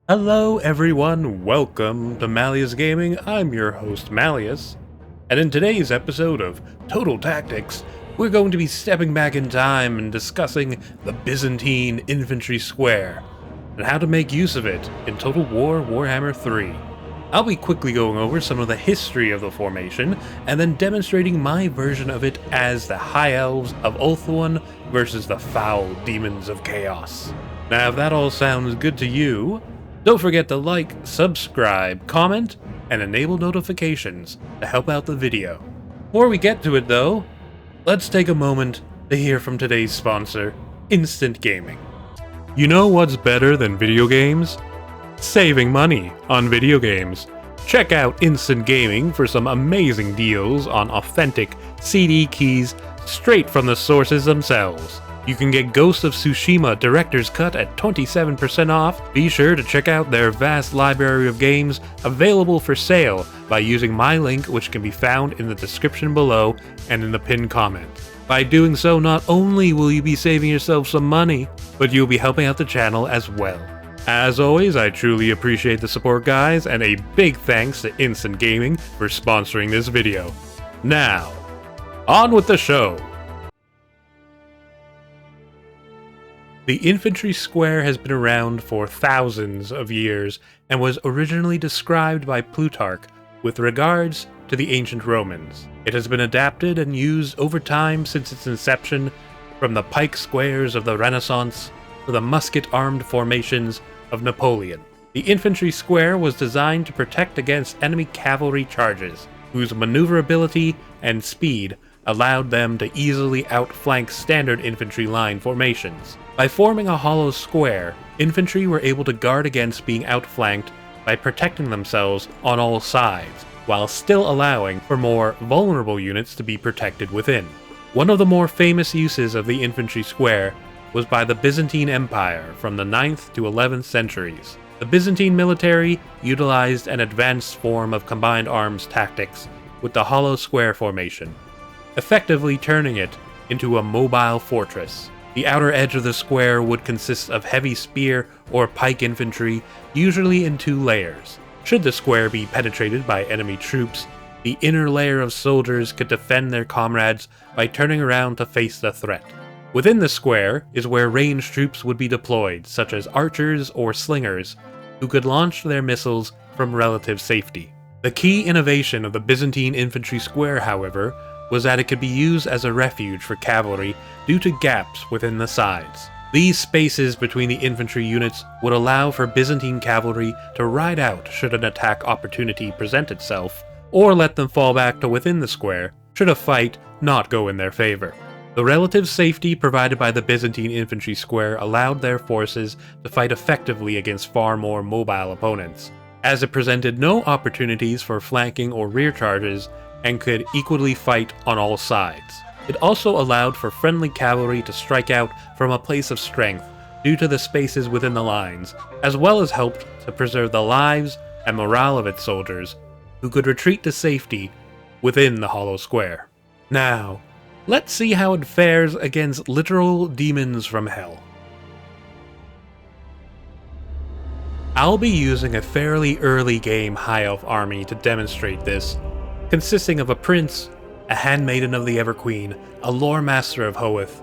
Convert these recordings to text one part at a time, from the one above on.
Hello everyone, welcome to Malleus Gaming. I'm your host Malleus, and in today's episode of Total Tactics, we're going to be stepping back in time and discussing the Byzantine Infantry Square, and how to make use of it in Total War Warhammer 3. I'll be quickly going over some of the history of the formation, and then demonstrating my version of it as the High Elves of Ulthuan versus the foul Daemons of Chaos. Now if that all sounds good to you, don't forget to like, subscribe, comment, and enable notifications to help out the video. Before we get to it though, let's take a moment to hear from today's sponsor, Instant Gaming. You know what's better than video games? Saving money on video games. Check out Instant Gaming for some amazing deals on authentic CD keys straight from the sources themselves. You can get Ghost of Tsushima Director's Cut at 27% off. Be sure to check out their vast library of games available for sale by using my link, which can be found in the description below and in the pinned comment. By doing so, not only will you be saving yourself some money, but you'll be helping out the channel as well. As always, I truly appreciate the support, guys, and a big thanks to Instant Gaming for sponsoring this video. Now, on with the show! The infantry square has been around for thousands of years and was originally described by Plutarch with regards to the ancient Romans. It has been adapted and used over time since its inception, from the pike squares of the Renaissance to the musket-armed formations of Napoleon. The infantry square was designed to protect against enemy cavalry charges, whose maneuverability and speed allowed them to easily outflank standard infantry line formations. By forming a hollow square, infantry were able to guard against being outflanked by protecting themselves on all sides, while still allowing for more vulnerable units to be protected within. One of the more famous uses of the infantry square was by the Byzantine Empire from the 9th to 11th centuries. The Byzantine military utilized an advanced form of combined arms tactics with the hollow square formation, effectively turning it into a mobile fortress. The outer edge of the square would consist of heavy spear or pike infantry, usually in two layers. Should the square be penetrated by enemy troops, the inner layer of soldiers could defend their comrades by turning around to face the threat. Within the square is where ranged troops would be deployed, such as archers or slingers, who could launch their missiles from relative safety. The key innovation of the Byzantine Infantry Square, however, was that it could be used as a refuge for cavalry due to gaps within the sides. These spaces between the infantry units would allow for Byzantine cavalry to ride out should an attack opportunity present itself, or let them fall back to within the square should a fight not go in their favor. The relative safety provided by the Byzantine Infantry Square allowed their forces to fight effectively against far more mobile opponents, as it presented no opportunities for flanking or rear charges and could equally fight on all sides. It also allowed for friendly cavalry to strike out from a place of strength due to the spaces within the lines, as well as helped to preserve the lives and morale of its soldiers, who could retreat to safety within the hollow square. Now, let's see how it fares against literal demons from hell. I'll be using a fairly early game High Elf army to demonstrate this, consisting of a prince, a handmaiden of the Everqueen, a lore master of Hoeth,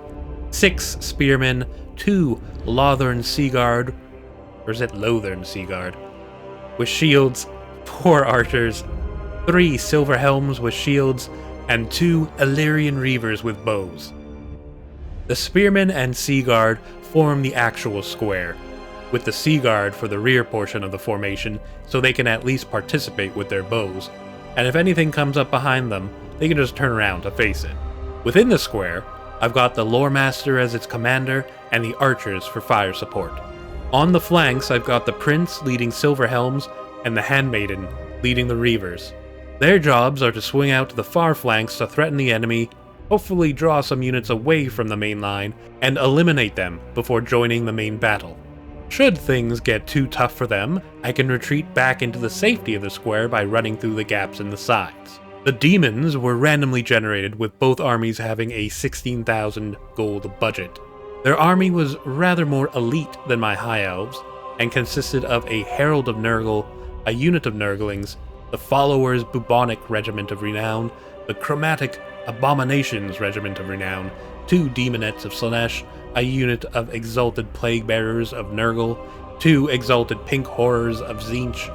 6 spearmen, 2 Lothern Seaguard, or is it Lothern Seaguard, with shields, 4 archers, 3 silver helms with shields, and 2 Illyrian reavers with bows. The spearmen and Seaguard form the actual square, with the Seaguard for the rear portion of the formation so they can at least participate with their bows, and if anything comes up behind them, they can just turn around to face it. Within the square, I've got the Lore Master as its commander and the archers for fire support. On the flanks, I've got the Prince leading Silver Helms and the Handmaiden leading the Reavers. Their jobs are to swing out to the far flanks to threaten the enemy, hopefully draw some units away from the main line, and eliminate them before joining the main battle. Should things get too tough for them, I can retreat back into the safety of the square by running through the gaps in the sides. The demons were randomly generated, with both armies having a 16,000 gold budget. Their army was rather more elite than my High Elves, and consisted of a Herald of Nurgle, a unit of Nurglings, the Followers Bubonic Regiment of Renown, the Chromatic Abominations Regiment of Renown, 2 Demonettes of Slaanesh, a unit of Exalted Plague-Bearers of Nurgle, 2 Exalted Pink Horrors of Tzeentch,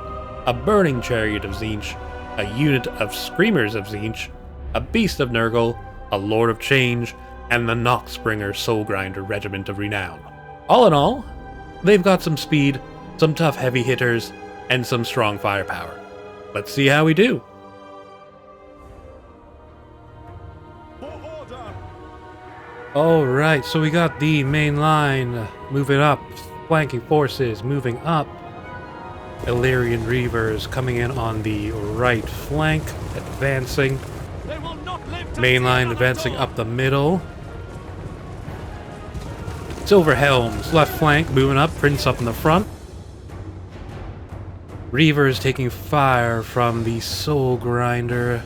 a Burning Chariot of Tzeentch, a unit of Screamers of Tzeentch, a Beast of Nurgle, a Lord of Change, and the Noxbringer Soulgrinder Regiment of Renown. All in all, they've got some speed, some tough heavy hitters, and some strong firepower. Let's see how we do. Alright, so we got the main line moving up, flanking forces moving up. Illyrian Reavers coming in on the right flank, advancing. Main line advancing up the middle. Silver Helms, left flank, moving up, Prince up in the front. Reavers taking fire from the Soul Grinder,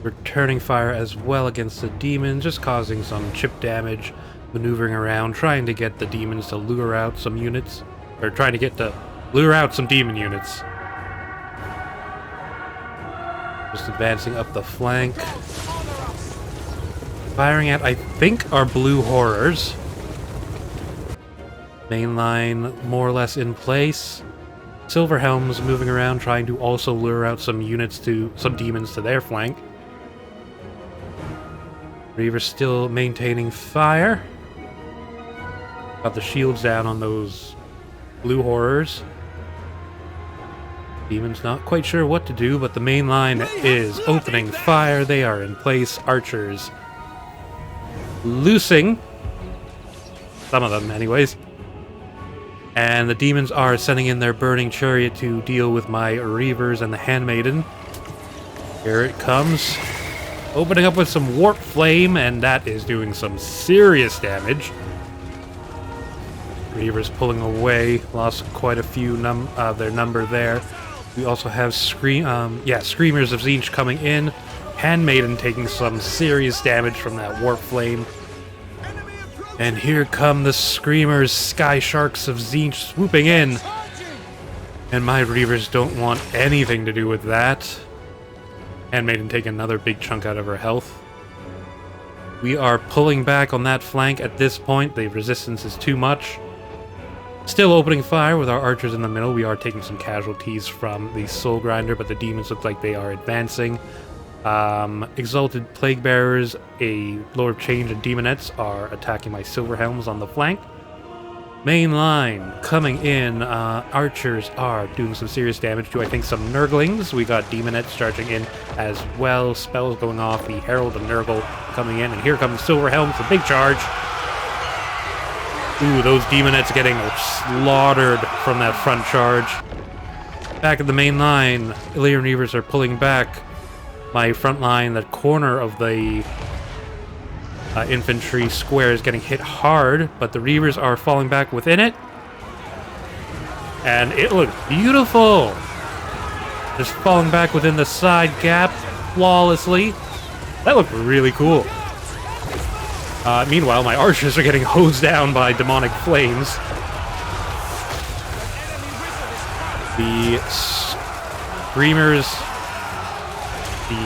returning fire as well against the demon, just causing some chip damage, maneuvering around, trying to get the demons to lure out some units, or trying to get to lure out some demon units. Just advancing up the flank. Firing at, I think, our blue horrors. Main line more or less in place. Silver Helms moving around, trying to also lure out some units to some demons to their flank. Reavers still maintaining fire. Got the shields down on those blue horrors. Demons not quite sure what to do, but the main line is opening fire. They are in place. Archers loosing. Some of them, anyways. And the demons are sending in their Burning Chariot to deal with my Reavers and the Handmaiden. Here it comes. Opening up with some Warp Flame, and that is doing some serious damage. Reavers pulling away. Lost quite a few their number there. We also have Screamers of Tzeentch coming in. Handmaiden taking some serious damage from that Warp Flame. And here come the Screamers, Sky Sharks of Tzeentch swooping in. And my Reavers don't want anything to do with that. Handmaiden taking another big chunk out of her health. We are pulling back on that flank at this point. The resistance is too much. Still opening fire with our archers in the middle. We are taking some casualties from the Soul Grinder, but the demons look like they are advancing. Exalted Plague Bearers, a Lord of Change, and Demonettes are attacking my Silver Helms on the flank. Main line coming in. Archers are doing some serious damage to, I think, some Nurglings. We got Demonettes charging in as well. Spells going off. The Herald of Nurgle coming in, and here comes Silver Helms, a big charge. Ooh, those Demonettes getting slaughtered from that front charge. Back at the main line, Illyrian Reavers are pulling back. My front line, that corner of the infantry square, is getting hit hard, but the Reavers are falling back within it. And it looks beautiful! Just falling back within the side gap flawlessly. That looked really cool. Meanwhile, my archers are getting hosed down by demonic flames. The Screamers... the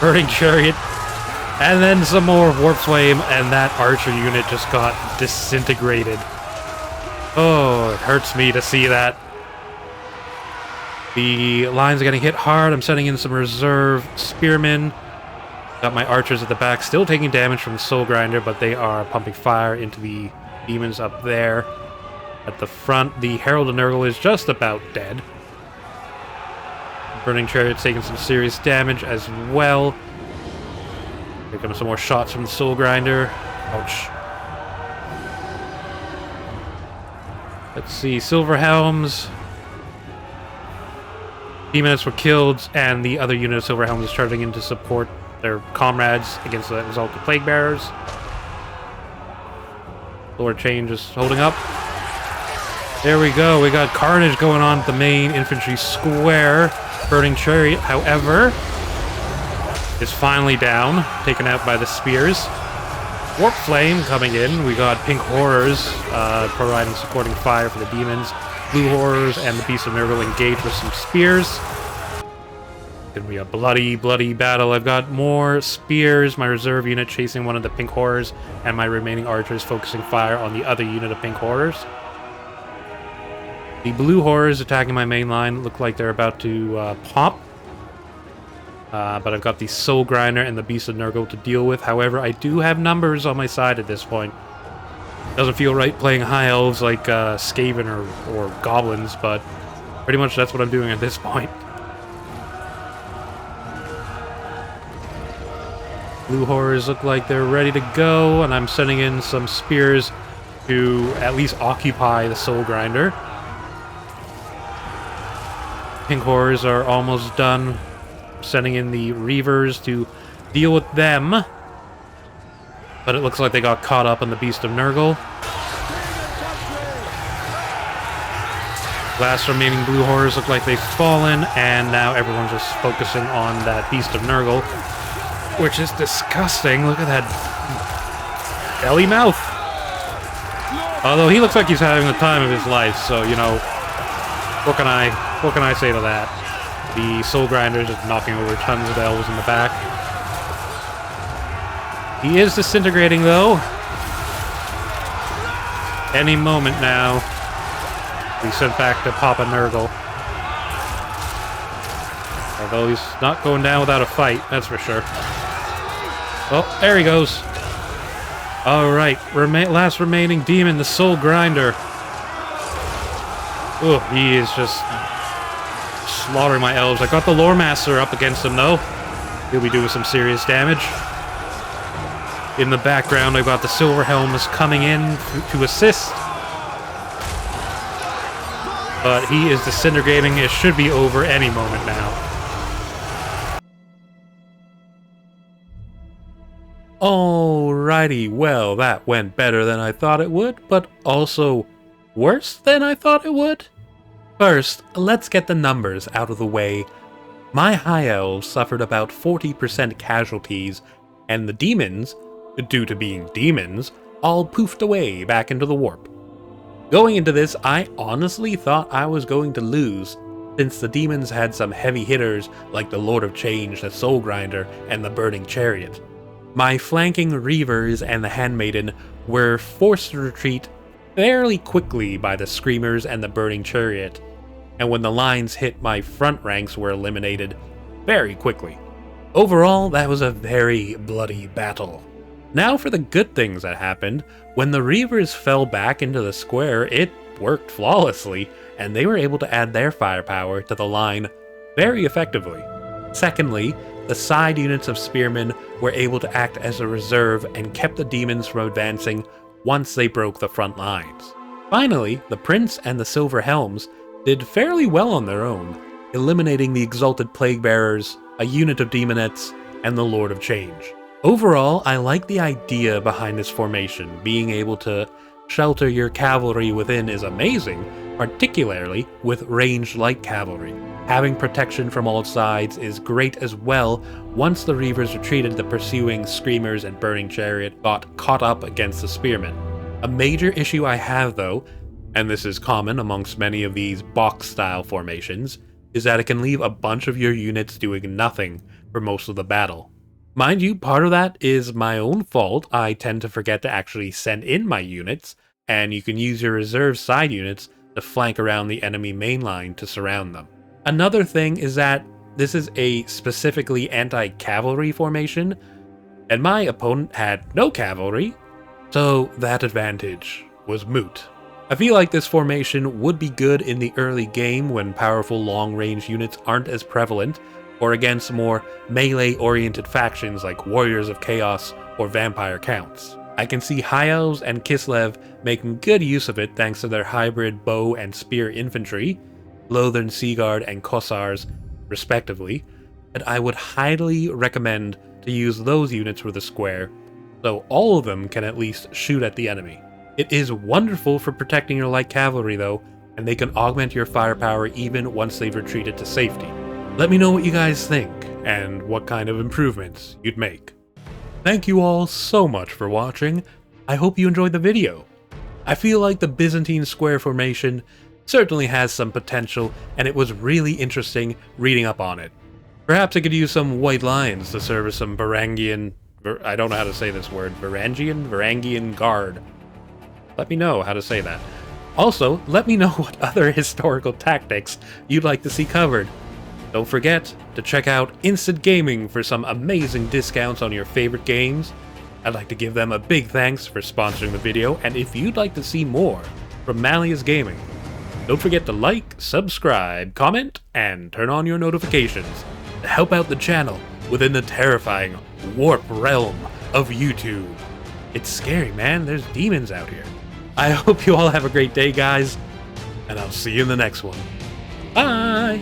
Burning Chariot, and then some more Warp Flame, and that archer unit just got disintegrated. Oh, it hurts me to see that. The lines are getting hit hard. I'm sending in some reserve spearmen. Got my archers at the back, still taking damage from the Soul Grinder, but they are pumping fire into the demons up there. At the front, the Herald of Nurgle is just about dead. Burning Chariot's taking some serious damage as well. Here comes some more shots from the Soul Grinder. Ouch. Let's see, Silver Helms. Demonettes were killed, and the other unit of Silver Helms is charging in to support their comrades against the Exalted Plague Bearers. Lord Change is holding up. There we go, we got carnage going on at the main infantry square. Burning Chariot, however, is finally down, taken out by the spears. Warp Flame coming in. We got Pink Horrors providing supporting fire for the demons. Blue Horrors and the Beast of Nurgle engage with some spears. Gonna be a bloody, bloody battle. I've got more spears, my reserve unit chasing one of the Pink Horrors, and my remaining archers focusing fire on the other unit of Pink Horrors. The Blue Horrors attacking my main line look like they're about to pop. But I've got the Soul Grinder and the Beast of Nurgle to deal with. However, I do have numbers on my side at this point. Doesn't feel right playing High Elves like Skaven or Goblins, but pretty much that's what I'm doing at this point. Blue Horrors look like they're ready to go, and I'm sending in some spears to at least occupy the Soul Grinder. Pink Horrors are almost done. Sending in the Reavers to deal with them. But it looks like they got caught up on the Beast of Nurgle. Last remaining Blue Horrors look like they've fallen, and now everyone's just focusing on that Beast of Nurgle, which is disgusting. Look at that belly mouth. Although he looks like he's having the time of his life, so you know, what can I say to that? The Soul Grinders just knocking over tons of elves in the back. He is disintegrating though. Any moment now. Be sent back to Papa Nurgle. Although he's not going down without a fight, that's for sure. Oh, there he goes. Alright, last remaining demon, the Soul Grinder. Oh, he is just slaughtering my elves. I got the Lore Master up against him though. He'll be doing some serious damage. In the background, I've got the Silver Helms coming in to assist. But he is disintegrating. It should be over any moment now. Alrighty, well, that went better than I thought it would, but also worse than I thought it would. First, let's get the numbers out of the way. My High Elves suffered about 40% casualties, and the demons, due to being demons, all poofed away back into the warp. Going into this, I honestly thought I was going to lose, since the demons had some heavy hitters like the Lord of Change, the Soul Grinder, and the Burning Chariot. My flanking Reavers and the Handmaiden were forced to retreat fairly quickly by the Screamers and the Burning Chariot, and when the lines hit, my front ranks were eliminated very quickly. Overall, that was a very bloody battle. Now for the good things that happened. When the Reavers fell back into the square, it worked flawlessly, and they were able to add their firepower to the line very effectively. Secondly, the side units of spearmen were able to act as a reserve and kept the demons from advancing once they broke the front lines. Finally, the Prince and the Silver Helms did fairly well on their own, eliminating the Exalted Plague Bearers, a unit of Demonettes, and the Lord of Change. Overall, I like the idea behind this formation. Being able to shelter your cavalry within is amazing, particularly with ranged light cavalry. Having protection from all sides is great as well. Once the Reavers retreated, the pursuing Screamers and Burning Chariot got caught up against the Spearmen. A major issue I have though, and this is common amongst many of these box-style formations, is that it can leave a bunch of your units doing nothing for most of the battle. Mind you, part of that is my own fault. I tend to forget to actually send in my units, and you can use your reserve side units to flank around the enemy main line to surround them. Another thing is that this is a specifically anti-cavalry formation, and my opponent had no cavalry, so that advantage was moot. I feel like this formation would be good in the early game when powerful long-range units aren't as prevalent, or against more melee-oriented factions like Warriors of Chaos or Vampire Counts. I can see High Elves and Kislev making good use of it thanks to their hybrid bow and spear infantry, Lothern Seaguard and Kossars, respectively, and I would highly recommend to use those units for the square, so all of them can at least shoot at the enemy. It is wonderful for protecting your light cavalry though, and they can augment your firepower even once they've retreated to safety. Let me know what you guys think, and what kind of improvements you'd make. Thank you all so much for watching. I hope you enjoyed the video. I feel like the Byzantine Square formation certainly has some potential, and it was really interesting reading up on it. Perhaps I could use some white lines to serve as some Varangian... I don't know how to say this word. Varangian guard. Let me know how to say that. Also, let me know what other historical tactics you'd like to see covered. Don't forget to check out Instant Gaming for some amazing discounts on your favorite games. I'd like to give them a big thanks for sponsoring the video, and if you'd like to see more from Malleus Gaming, don't forget to like, subscribe, comment, and turn on your notifications to help out the channel within the terrifying warp realm of YouTube. It's scary, man. There's demons out here. I hope you all have a great day, guys, and I'll see you in the next one. Bye!